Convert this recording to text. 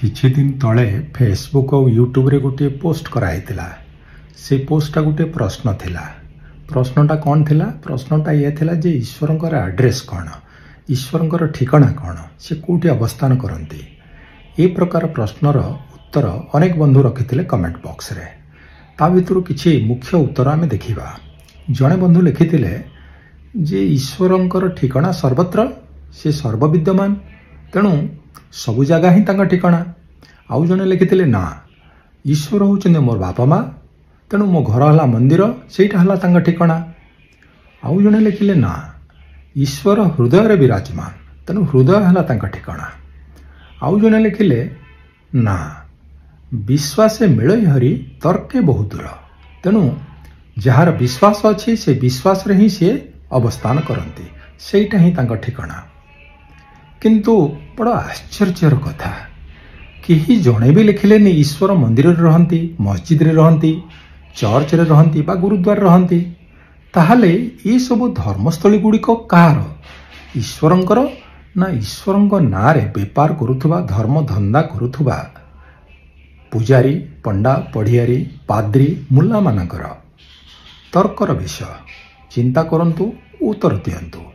किछि दिन तले फेसबुक और यूट्यूब रे गोटे पोस्ट कराइतिला। से पोस्टा गोटे प्रश्न थिला। प्रश्नटा कौन थिला? प्रश्नटा ये थिला जे ईश्वरंकर एड्रेस कौन, ईश्वरंकर ठिकाना कौन, से कोठी अवस्थान करंती। ए प्रकार प्रश्नर उत्तर अनेक बंधु रखिथिले कमेंट बॉक्स रे। ता भितरु किछि मुख्य उत्तर आमे देखिबा। जणे बंधु लिखिथिले जे ईश्वरंकर ठिकाना सर्वत्र, से सर्वविद्यमान, तेणु सबु जगह ही तांका ठिकाना। आउ जने लिखिथिले ना, ईश्वर होउछन्ते मोर बापा माँ, तेणु मो घर हला मंदिर, सेटा हला तांका ठिकाना। आउ जने लिखिले ना, ईश्वर हृदय रे विराजमान, तेणु हृदय हला तांका ठिकाना। आउ जने लिखिले ना, विश्वासे मिलई हरि तर्के बहुत दूर, तेणु जार विश्वास अछि से विश्वास रे ही से अवस्थान करंती, सेटा ही तांका ठिकाना। किंतु बड़ आश्चर्यर कथा, केही जणे भी लिखिलेनी ईश्वर मंदिर रे रहंती, मस्जिद रे रहंती, चर्च रे रहंती बा गुरुद्वार रहंती। ताहले ये सब धर्मस्थली गुड़िक कहार? ईश्वरंकर ना ईश्वरंक नाँ रे बेपार करुथुबा, धर्म धंदा करुथुबा पूजारी, पंडा, पढ़ियारी, पाद्री, मुल्ला मानकर? तर्कर विषय। चिंता करंतु, उत्तर दियंतु।